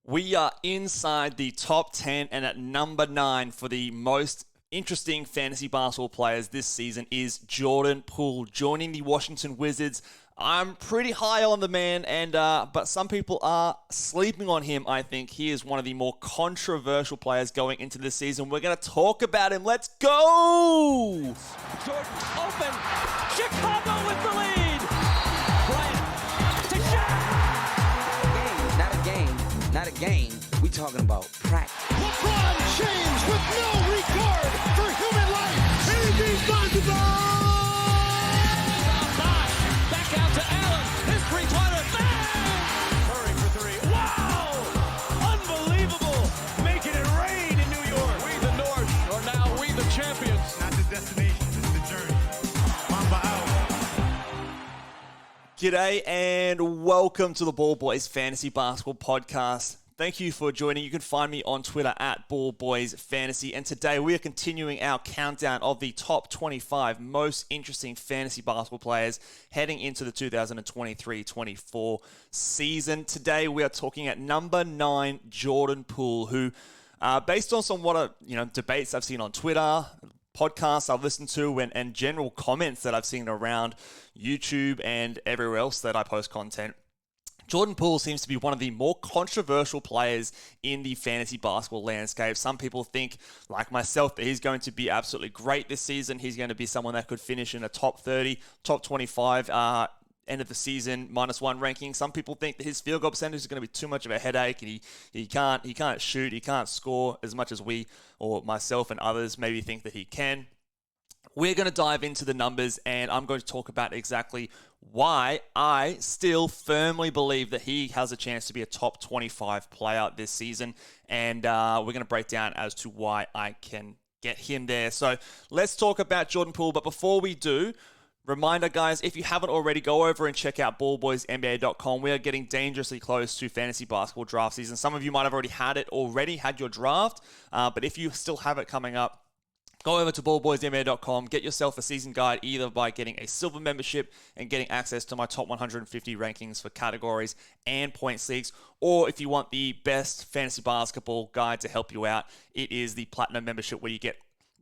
We are inside the top 10, and at number 9 for the most interesting fantasy basketball players this season is Jordan Poole, joining the Washington Wizards. I'm pretty high on the man, but some people are sleeping on him, I think. He is one of the more controversial players going into this season. We're going to talk about him. Let's go! Jordan open. Chicago with the lead. Bryant to Shaq. Not a game. We talking about practice. LeBron James with no regard for human life. Anything's possible. Back out to Allen. His three-pointer. Bang! Curry for three. Wow! Unbelievable. Making it rain in New York. We the North are now we the champions. Not the destination, it's the journey. Mamba out. G'day and welcome to the Ball Boys Fantasy Basketball Podcast. Thank you for joining. You can find me on Twitter at Ball Boys Fantasy. And today we are continuing our countdown of the top 25 most interesting fantasy basketball players heading into the 2023-24 season. Today we are talking at number 9, Jordan Poole, who, based on some debates I've seen on Twitter, podcasts I've listened to, and general comments that I've seen around YouTube and everywhere else that I post content, Jordan Poole seems to be one of the more controversial players in the fantasy basketball landscape. Some people think, like myself, that he's going to be absolutely great this season. He's going to be someone that could finish in a top 30, top 25, end of the season, -1 ranking. Some people think that his field goal percentage is going to be too much of a headache, and he can't shoot, he can't score as much as we or myself and others maybe think that he can. We're going to dive into the numbers, and I'm going to talk about exactly why I still firmly believe that he has a chance to be a top 25 player this season, and we're going to break down as to why I can get him there. So let's talk about Jordan Poole, but before we do, reminder, guys, if you haven't already, go over and check out ballboysnba.com. We are getting dangerously close to fantasy basketball draft season. Some of you might have already had your draft, but if you still have it coming up, go over to ballboysnba.com, get yourself a season guide either by getting a silver membership and getting access to my top 150 rankings for categories and points leagues, or if you want the best fantasy basketball guide to help you out, it is the platinum membership where you get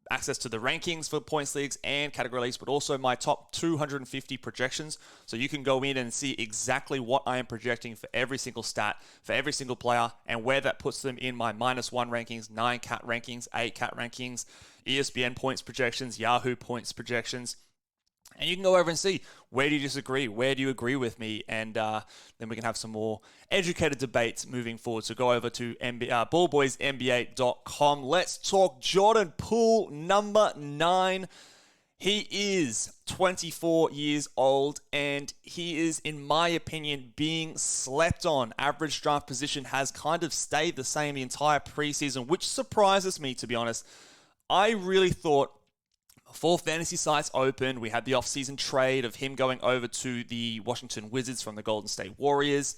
access to the rankings for points leagues and category leagues, but also my top 250 projections. So you can go in and see exactly what I am projecting for every single stat, for every single player, and where that puts them in my -1 rankings, 9 cat rankings, 8 cat rankings, ESPN points projections, Yahoo points projections. And you can go over and see, where do you disagree? Where do you agree with me? And then we can have some more educated debates moving forward. So go over to ballboysnba.com. Let's talk Jordan Poole, number 9. He is 24 years old, and he is, in my opinion, being slept on. Average draft position has kind of stayed the same the entire preseason, which surprises me, to be honest. I really thought, before fantasy sites opened, we had the offseason trade of him going over to the Washington Wizards from the Golden State Warriors.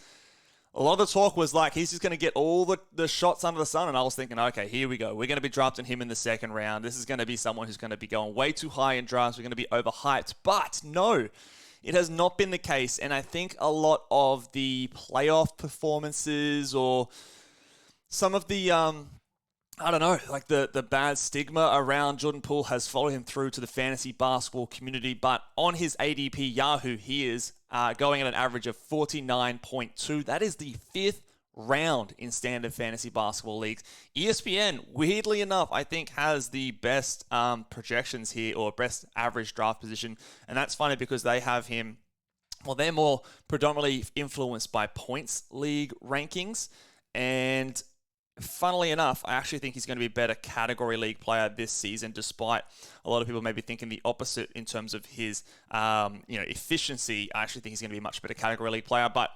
A lot of the talk was like, he's just going to get all the shots under the sun. And I was thinking, okay, here we go. We're going to be drafting him in the second round. This is going to be someone who's going to be going way too high in drafts. We're going to be overhyped. But no, it has not been the case. And I think a lot of the playoff performances or some of the the bad stigma around Jordan Poole has followed him through to the fantasy basketball community. But on his ADP Yahoo, he is going at an average of 49.2. That is the 5th round in standard fantasy basketball leagues. ESPN, weirdly enough, I think has the best projections here, or best average draft position. And that's funny because they have him, well, they're more predominantly influenced by points league rankings. And funnily enough, I actually think he's going to be a better category league player this season, despite a lot of people maybe thinking the opposite in terms of his efficiency. I actually think he's going to be a much better category league player, but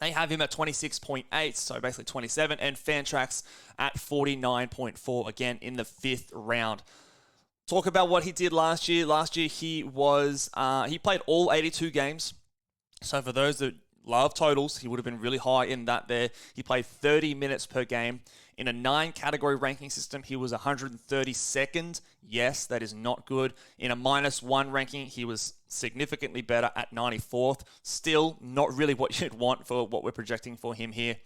they have him at 26.8, so basically 27, and Fantrax at 49.4, again in the 5th round. Talk about what he did last year. Last year he played all 82 games. So for those that love totals, he would have been really high in that there. He played 30 minutes per game. In a 9-category ranking system, he was 132nd. Yes, that is not good. In a -1 ranking, he was significantly better at 94th. Still not really what you'd want for what we're projecting for him here.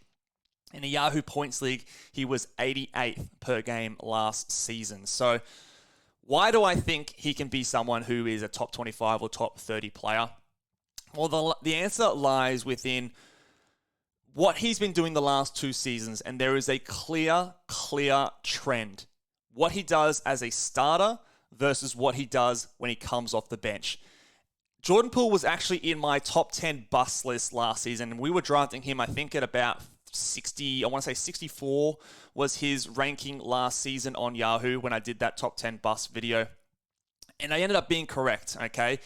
In a Yahoo Points League, he was 88th per game last season. So why do I think he can be someone who is a top 25 or top 30 player? Well, the answer lies within what he's been doing the last 2 seasons, and there is a clear trend. What he does as a starter versus what he does when he comes off the bench. Jordan Poole was actually in my top 10 bust list last season, and we were drafting him, I think, at about 60, I want to say 64 was his ranking last season on Yahoo when I did that top 10 bust video. And I ended up being correct, okay?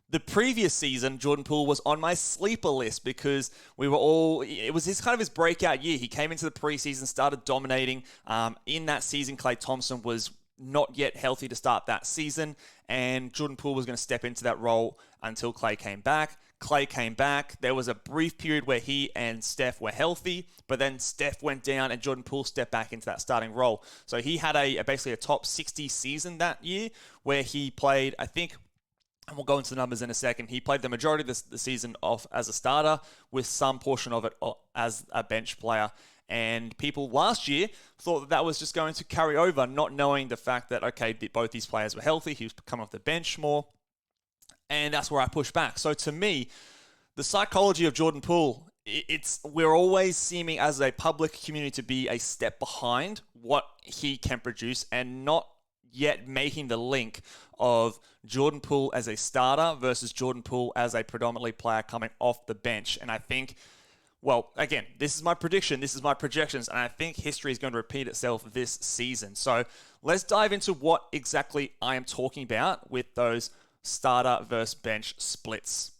The previous season, Jordan Poole was on my sleeper list because it was his breakout year. He came into the preseason, started dominating. In that season, Klay Thompson was not yet healthy to start that season, and Jordan Poole was going to step into that role until Klay came back. Klay came back. There was a brief period where he and Steph were healthy, but then Steph went down and Jordan Poole stepped back into that starting role. So he had basically a top 60 season that year where he played, I think, and we'll go into the numbers in a second. He played the majority of the season off as a starter with some portion of it as a bench player. And people last year thought that was just going to carry over, not knowing the fact that, okay, both these players were healthy. He was coming off the bench more. And that's where I push back. So to me, the psychology of Jordan Poole, we're always seeming as a public community to be a step behind what he can produce and not yet making the link of Jordan Poole as a starter versus Jordan Poole as a predominantly player coming off the bench. And I think, well, again, this is my prediction, this is my projections, and I think history is going to repeat itself this season. So let's dive into what exactly I am talking about with those starter versus bench splits.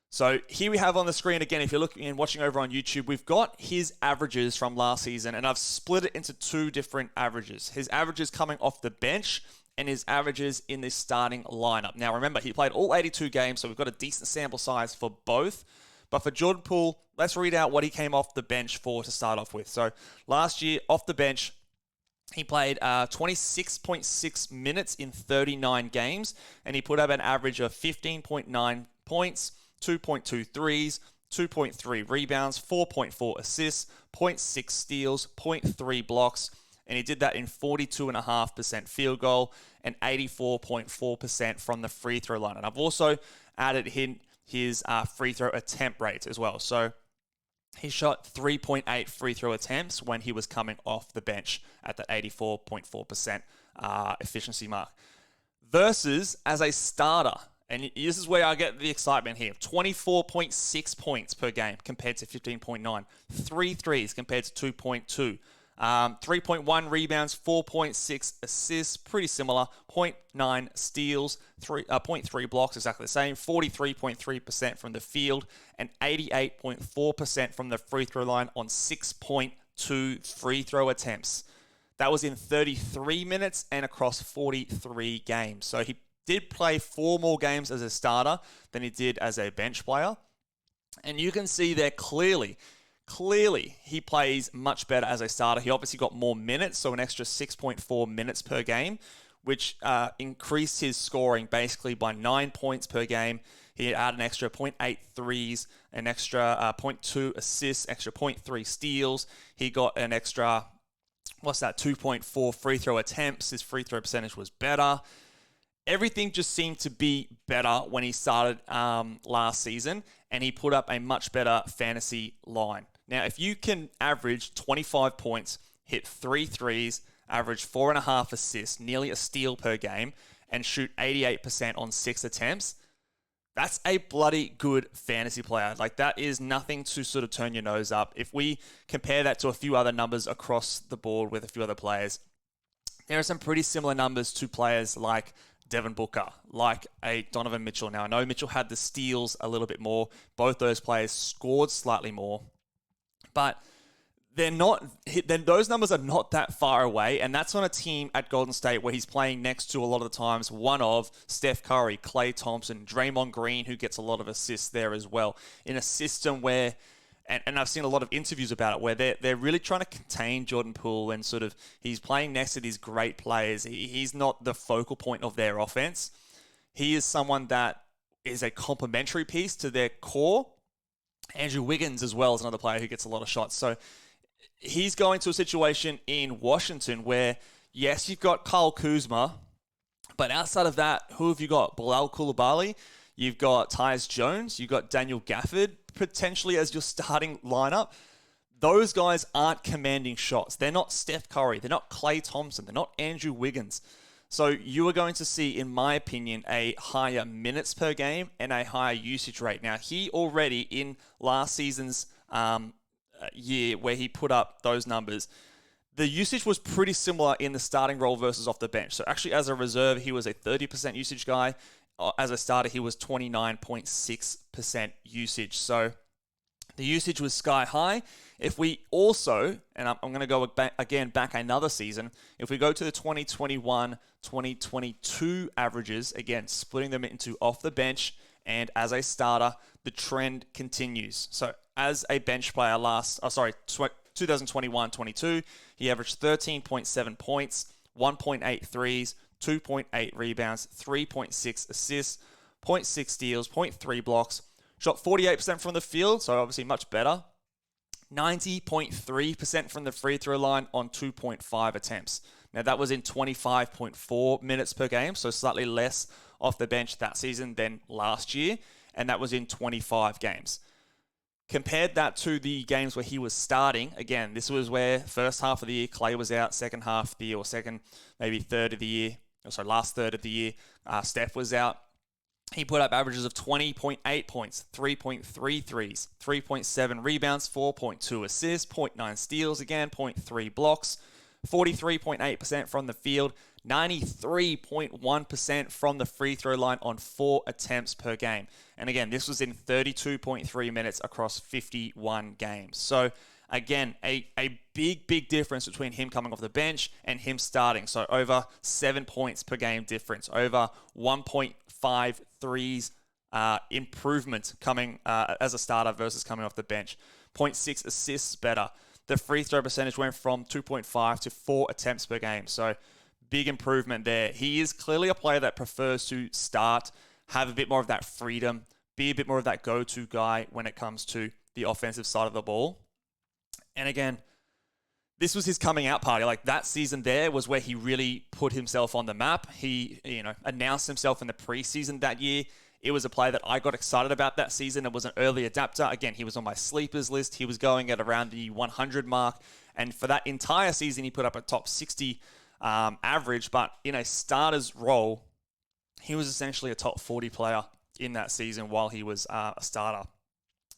So here we have on the screen, again, if you're looking and watching over on YouTube, we've got his averages from last season, and I've split it into 2 different averages. His averages coming off the bench and his averages in the starting lineup. Now, remember, he played all 82 games, so we've got a decent sample size for both. But for Jordan Poole, let's read out what he came off the bench for to start off with. So last year, off the bench, he played 26.6 minutes in 39 games, and he put up an average of 15.9 points, 2.2 threes, 2.3 rebounds, 4.4 assists, 0.6 steals, 0.3 blocks, and he did that in 42.5% field goal and 84.4% from the free throw line. And I've also added his free throw attempt rate as well. So he shot 3.8 free throw attempts when he was coming off the bench at that 84.4% efficiency mark. Versus as a starter, and this is where I get the excitement here, 24.6 points per game compared to 15.9. 3 threes compared to 2.2. 3.1 rebounds, 4.6 assists, pretty similar. 0.9 steals, 0.3 blocks, exactly the same. 43.3% from the field and 88.4% from the free throw line on 6.2 free throw attempts. That was in 33 minutes and across 43 games. So he did play 4 more games as a starter than he did as a bench player. And you can see there clearly, he plays much better as a starter. He obviously got more minutes, so an extra 6.4 minutes per game, which increased his scoring basically by 9 points per game. He had an extra 0.8 threes, an extra 0.2 assists, extra 0.3 steals. He got an extra, 2.4 free throw attempts. His free throw percentage was better. Everything just seemed to be better when he started last season, and he put up a much better fantasy line. Now, if you can average 25 points, hit 3 threes, average 4.5 assists, nearly a steal per game, and shoot 88% on 6 attempts, that's a bloody good fantasy player. Like, that is nothing to sort of turn your nose up. If we compare that to a few other numbers across the board with a few other players, there are some pretty similar numbers to players like Devin Booker, like a Donovan Mitchell. Now, I know Mitchell had the steals a little bit more. Both those players scored slightly more. But those numbers are not that far away, and that's on a team at Golden State where he's playing next to, a lot of the times, one of Steph Curry, Klay Thompson, Draymond Green, who gets a lot of assists there as well, in a system where, and I've seen a lot of interviews about it, where they're really trying to contain Jordan Poole, and sort of he's playing next to these great players. He's not the focal point of their offense. He is someone that is a complementary piece to their core, Andrew Wiggins as well is another player who gets a lot of shots. So he's going to a situation in Washington where, yes, you've got Kyle Kuzma, but outside of that, who have you got? Bilal Coulibaly, you've got Tyus Jones, you've got Daniel Gafford potentially as your starting lineup. Those guys aren't commanding shots. They're not Steph Curry. They're not Klay Thompson. They're not Andrew Wiggins. So you are going to see, in my opinion, a higher minutes per game and a higher usage rate. Now, he already, in last season's year where he put up those numbers, the usage was pretty similar in the starting role versus off the bench. So actually, as a reserve, he was a 30% usage guy. As a starter, he was 29.6% usage. So the usage was sky high. If we also, and I'm going to go back another season, if we go to the 2021-2022 averages, again, splitting them into off the bench and as a starter, the trend continues. So as a bench player 2021-22, he averaged 13.7 points, 1.8 threes, 2.8 rebounds, 3.6 assists, 0.6 steals, 0.3 blocks, shot 48% from the field, so obviously much better. 90.3% from the free throw line on 2.5 attempts. Now that was in 25.4 minutes per game, so slightly less off the bench that season than last year, and that was in 25 games. Compared that to the games where he was starting, again, this was where first half of the year Klay was out, second half of the year, or last third of the year, Steph was out. He put up averages of 20.8 points, 3.3 threes, 3.7 rebounds, 4.2 assists, 0.9 steals, again, 0.3 blocks, 43.8% from the field, 93.1% from the free throw line on 4 attempts per game. And again, this was in 32.3 minutes across 51 games. So again, a big difference between him coming off the bench and him starting. So over 7 points per game difference, over 1.5 threes improvement coming as a starter versus coming off the bench. 0.6 assists better. The free throw percentage went from 2.5 to 4 attempts per game. So big improvement there. He is clearly a player that prefers to start, have a bit more of that freedom, be a bit more of that go-to guy when it comes to the offensive side of the ball. And again, this was his coming out party. Like that season there was where he really put himself on the map. He, announced himself in the preseason that year. It was a player that I got excited about that season. It was an early adapter. Again, he was on my sleepers list. He was going at around the 100 mark. And for that entire season, he put up a top 60 average. But in a starter's role, he was essentially a top 40 player in that season while he was a starter.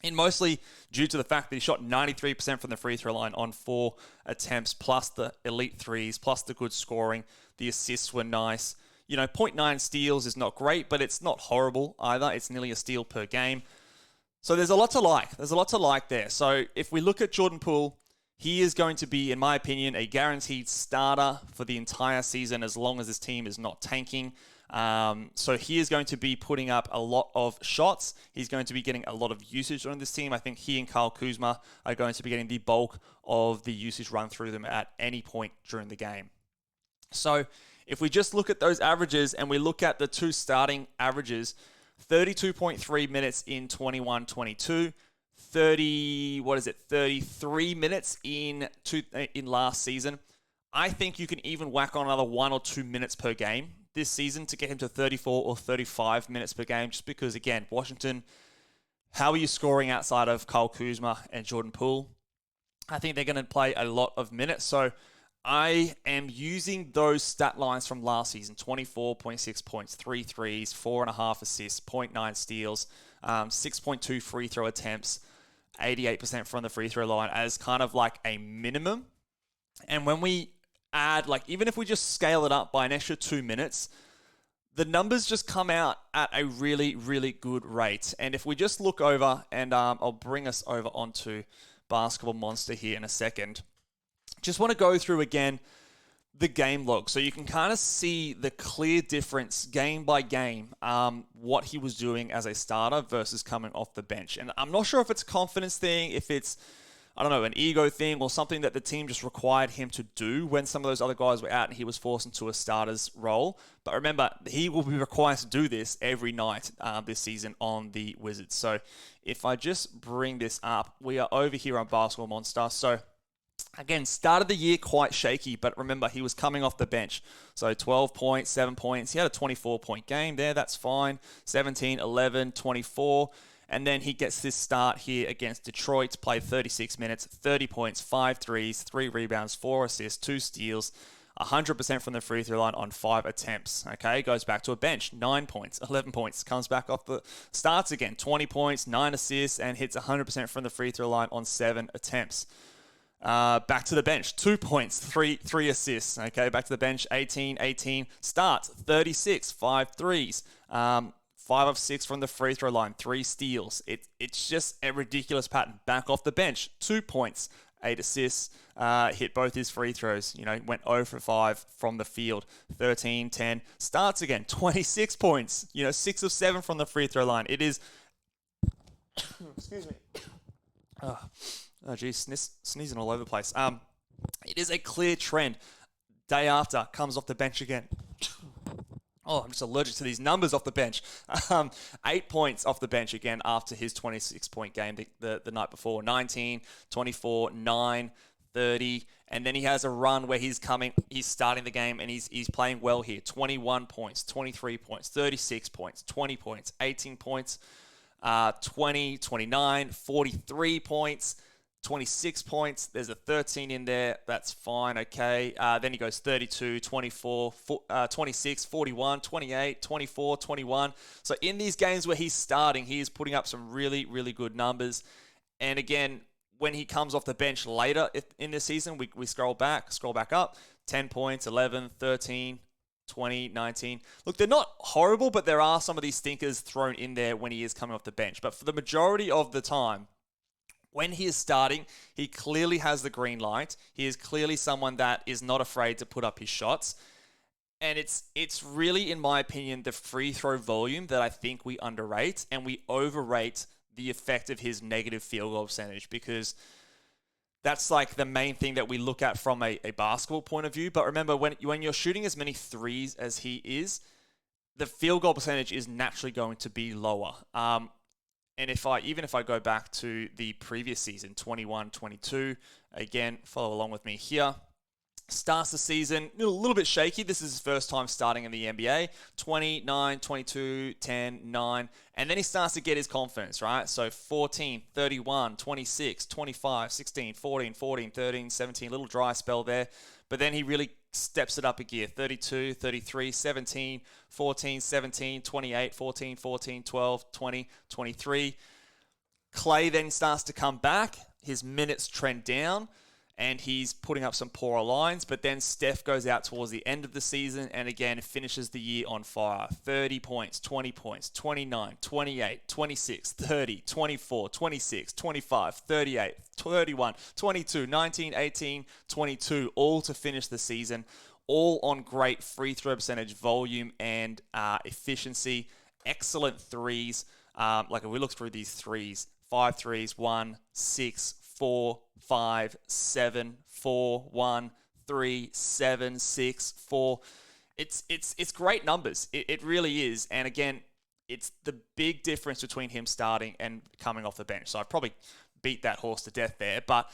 And mostly due to the fact that he shot 93% from the free throw line on 4 attempts, plus the elite threes, plus the good scoring. The assists were nice. 0.9 steals is not great, but it's not horrible either. It's nearly a steal per game. So there's a lot to like. There's a lot to like there. So if we look at Jordan Poole, he is going to be, in my opinion, a guaranteed starter for the entire season as long as his team is not tanking. So he is going to be putting up a lot of shots. He's going to be getting a lot of usage on this team. I think he and Kyle Kuzma are going to be getting the bulk of the usage run through them at any point during the game. So if we just look at those averages and we look at the two starting averages, 32.3 minutes in 21-22, 33 minutes in last season. I think you can even whack on another 1 or 2 minutes per game this season to get him to 34 or 35 minutes per game, just because, again, Washington, how are you scoring outside of Kyle Kuzma and Jordan Poole? I think they're going to play a lot of minutes, so I am using those stat lines from last season, 24.6 points, 3 threes, 4.5 assists, 0.9 steals, 6.2 free throw attempts, 88% from the free throw line as kind of like a minimum. And when we add, even if we just scale it up by an extra 2 minutes, the numbers just come out at a really, really good rate. And if we just look over, and I'll bring us over onto Basketball Monster here in a second, just want to go through again the game log so you can kind of see the clear difference game by game, what he was doing as a starter versus coming off the bench. And I'm not sure if it's a confidence thing, if it's I don't know, an ego thing or something that the team just required him to do when some of those other guys were out and he was forced into a starter's role. But remember, he will be required to do this every night this season on the Wizards. So if I just bring this up, we are over here on Basketball Monster. So again, started the year quite shaky, but remember, he was coming off the bench. So 12 points, 7 points. He had a 24-point game there. That's fine. 17, 11, 24. And then he gets this start here against Detroit, played 36 minutes, 30 points, 5 threes, 3 rebounds, 4 assists, 2 steals, 100% from the free throw line on 5 attempts. Okay, goes back to a bench, 9 points, 11 points, comes back off the starts again, 20 points, 9 assists, and hits 100% from the free throw line on 7 attempts. Back to the bench, 2 points, 3 assists. Okay, back to the bench, 18, starts, 36, 5 threes. 5 of 6 from the free throw line, 3 steals. It's just a ridiculous pattern. Back off the bench, 2 points, 8 assists, hit both his free throws, went 0 for 5 from the field, 13, 10, starts again, 26 points, 6 of 7 from the free throw line. It is, excuse me. Oh, geez, sneezing all over the place. It is a clear trend. Day after, comes off the bench again. Oh, I'm just allergic to these numbers off the bench. 8 points off the bench again after his 26-point game the night before. 19, 24, 9, 30. And then he has a run where he's starting the game and he's playing well here. 21 points, 23 points, 36 points, 20 points, 18 points, 20, 29, 43 points. 26 points. There's a 13 in there. That's fine. Okay. Then he goes 32, 24, 26, 41, 28, 24, 21. So in these games where he's starting, he is putting up some really, really good numbers. And again, when he comes off the bench later in the season, we scroll back up, 10 points, 11, 13, 20, 19. Look, they're not horrible, but there are some of these stinkers thrown in there when he is coming off the bench. But for the majority of the time, when he is starting, he clearly has the green light. He is clearly someone that is not afraid to put up his shots. And it's really, in my opinion, the free throw volume that I think we underrate, and we overrate the effect of his negative field goal percentage, because that's like the main thing that we look at from a basketball point of view. But remember, when you're shooting as many threes as he is, the field goal percentage is naturally going to be lower. And if I go back to the previous season, 21-22, again, follow along with me here. Starts the season a little bit shaky. This is his first time starting in the NBA. 29, 22, 10, 9. And then he starts to get his confidence, right? So 14, 31, 26, 25, 16, 14, 13, 17. Little dry spell there. But then he really steps it up a gear. 32, 33, 17, 14, 17, 28, 14, 12, 20, 23. Clay then starts to come back. His minutes trend down, and he's putting up some poorer lines. But then Steph goes out towards the end of the season and again finishes the year on fire. 30 points, 20 points, 29, 28, 26, 30, 24, 26, 25, 38, 31, 22, 19, 18, 22, all to finish the season. All on great free throw percentage, volume, and efficiency. Excellent threes. Like if we look through these threes, 5 threes, 1, 6, 4, 5, 7, 4, 1, 3, 7, 6, 4. It's great numbers. It really is. And again, it's the big difference between him starting and coming off the bench. So I probably beat that horse to death there, but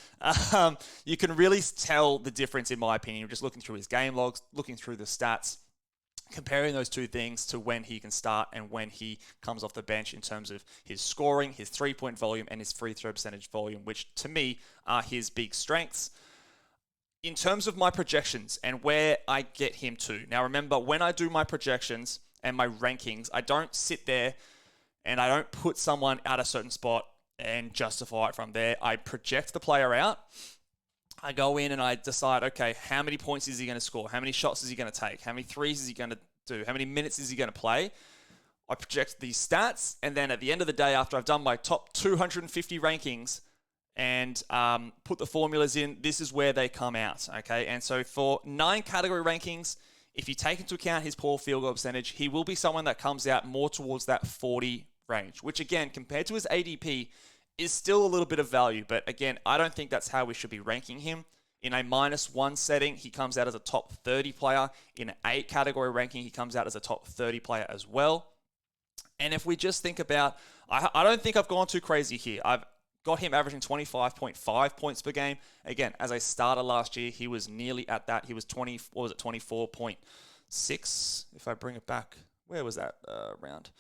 you can really tell the difference, in my opinion, just looking through his game logs, looking through the stats, comparing those two things to when he can start and when he comes off the bench in terms of his scoring, his three-point volume, and his free throw percentage volume, which to me are his big strengths. In terms of my projections and where I get him to. Now remember, when I do my projections and my rankings, I don't sit there and I don't put someone at a certain spot and justify it from there. I project the player out. I go in and I decide, okay, how many points is he going to score? How many shots is he going to take? How many threes is he going to do? How many minutes is he going to play? I project these stats, and then at the end of the day, after I've done my top 250 rankings and put the formulas in, this is where they come out, okay? And so for 9 category rankings, if you take into account his poor field goal percentage, he will be someone that comes out more towards that 40 range, which again, compared to his ADP, is still a little bit of value. But again, I don't think that's how we should be ranking him. In a -1 setting, he comes out as a top 30 player. In an 8 category ranking, he comes out as a top 30 player as well. And if we just think about, I don't think I've gone too crazy here. I've got him averaging 25.5 points per game. Again, as a starter last year, he was nearly at that. He was 24.6, if I bring it back. Where was that round?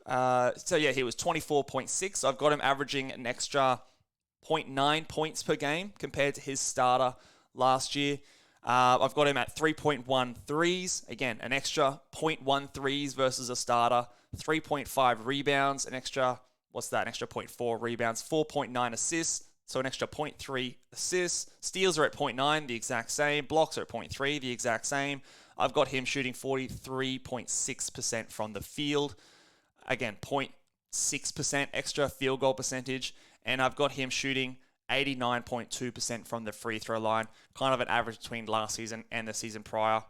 So yeah, he was 24.6. I've got him averaging an extra 0.9 points per game compared to his starter last year. I've got him at 3.1 threes. Again, an extra 0.1 threes versus a starter. 3.5 rebounds, an extra 0.4 rebounds. 4.9 assists, so an extra 0.3 assists. Steals are at 0.9, the exact same. Blocks are at 0.3, the exact same. I've got him shooting 43.6% from the field. Again, 0.6% extra field goal percentage. And I've got him shooting 89.2% from the free throw line, kind of an average between last season and the season prior.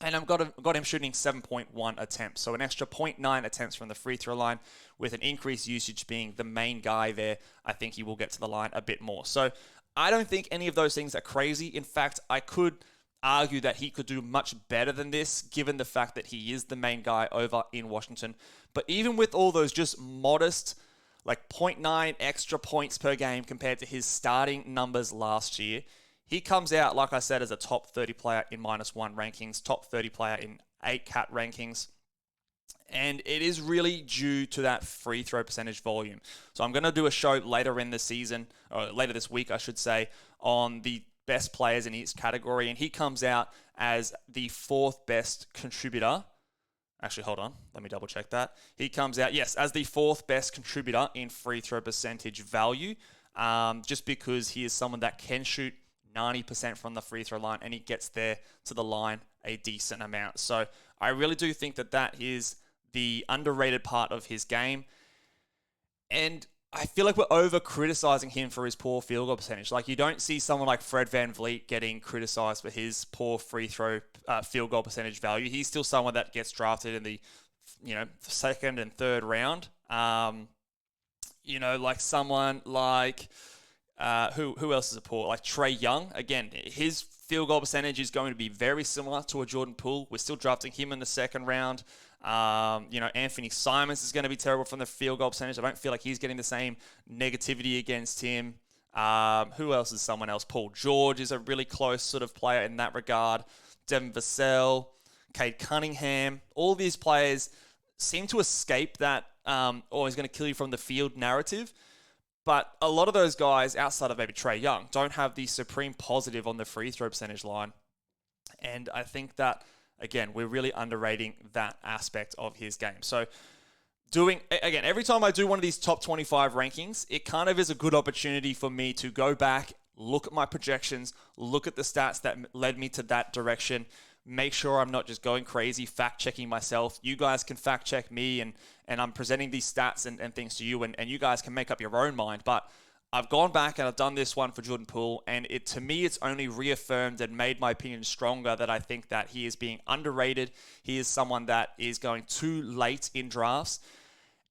And I've got him shooting 7.1 attempts, so an extra 0.9 attempts from the free throw line, with an increased usage being the main guy there. I think he will get to the line a bit more. So I don't think any of those things are crazy. In fact, I could argue that he could do much better than this, given the fact that he is the main guy over in Washington. But even with all those just modest, like 0.9 extra points per game compared to his starting numbers last year, he comes out, like I said, as a top 30 player in -1 rankings, top 30 player in 8 cat rankings. And it is really due to that free throw percentage volume. So I'm going to do a show later in the season, or later this week, I should say, on the best players in each category. And he comes out as the 4th best contributor. Actually, hold on. Let me double check that. He comes out, yes, as the 4th best contributor in free throw percentage value, just because he is someone that can shoot 90% from the free throw line, and he gets there to the line a decent amount. So I really do think that that is the underrated part of his game. And I feel like we're over-criticizing him for his poor field goal percentage. Like, you don't see someone like Fred VanVleet getting criticized for his poor free throw field goal percentage value. He's still someone that gets drafted in the, 2nd and 3rd round. Like someone like... who else is a poor? Like Trae Young. Again, his field goal percentage is going to be very similar to a Jordan Poole. We're still drafting him in the 2nd round. Anthony Simons is going to be terrible from the field goal percentage. I don't feel like he's getting the same negativity against him. Who else is someone else? Paul George is a really close sort of player in that regard. Devin Vassell, Cade Cunningham. All these players seem to escape that, he's going to kill you from the field narrative. But a lot of those guys, outside of maybe Trae Young, don't have the supreme positive on the free throw percentage line. And I think that, again, we're really underrating that aspect of his game. So every time I do one of these top 25 rankings, it kind of is a good opportunity for me to go back, look at my projections, look at the stats that led me to that direction, make sure I'm not just going crazy, fact-checking myself. You guys can fact-check me, and I'm presenting these stats and things to you, and you guys can make up your own mind. But I've gone back and I've done this one for Jordan Poole, and to me, it's only reaffirmed and made my opinion stronger that I think that he is being underrated. He is someone that is going too late in drafts.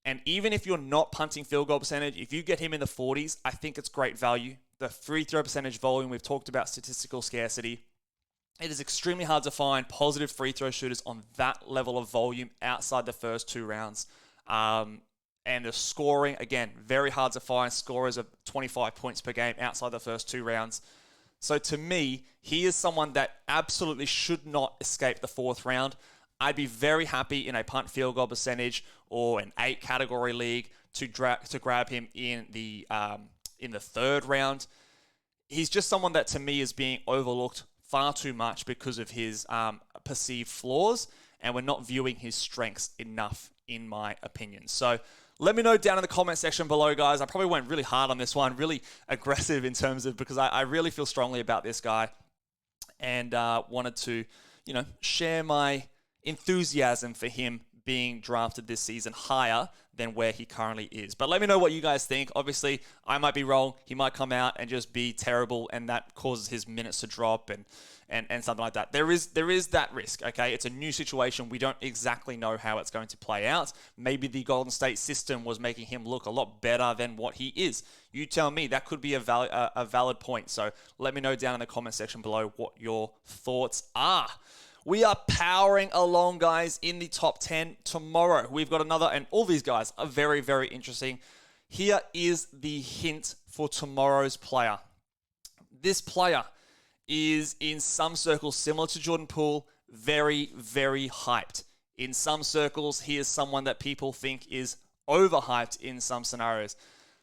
And even if you're not punting field goal percentage, if you get him in the 40s, I think it's great value. The free throw percentage volume, we've talked about statistical scarcity. It is extremely hard to find positive free throw shooters on that level of volume outside the first 2 rounds. And the scoring, again, very hard to find scorers of 25 points per game outside the first 2 rounds. So to me, he is someone that absolutely should not escape the 4th round. I'd be very happy in a punt field goal percentage or an 8 category league to grab him in the 3rd round. He's just someone that to me is being overlooked far too much because of his perceived flaws, and we're not viewing his strengths enough, in my opinion. So let me know down in the comment section below, guys. I probably went really hard on this one, really aggressive in terms of, because I really feel strongly about this guy, and wanted to, share my enthusiasm for him being drafted this season higher than where he currently is. But let me know what you guys think. Obviously, I might be wrong. He might come out and just be terrible, and that causes his minutes to drop and something like that. There is that risk, okay? It's a new situation. We don't exactly know how it's going to play out. Maybe the Golden State system was making him look a lot better than what he is. You tell me. That could be a valid point. So let me know down in the comment section below what your thoughts are. We are powering along, guys, in the top 10 tomorrow. We've got another, and all these guys are very, very interesting. Here is the hint for tomorrow's player. This player is in some circles similar to Jordan Poole, very, very hyped. In some circles, he is someone that people think is overhyped in some scenarios.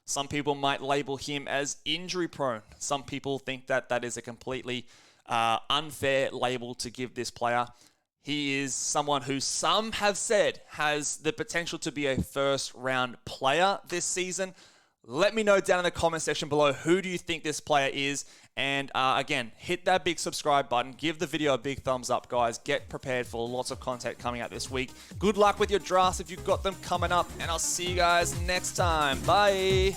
Some people might label him as injury prone. Some people think that that is a completely unfair label to give this player. He is someone who some have said has the potential to be a first round player this season. Let me know down in the comment section below, who do you think this player is? And again, hit that big subscribe button. Give the video a big thumbs up, guys. Get prepared for lots of content coming out this week. Good luck with your drafts if you've got them coming up. And I'll see you guys next time. Bye.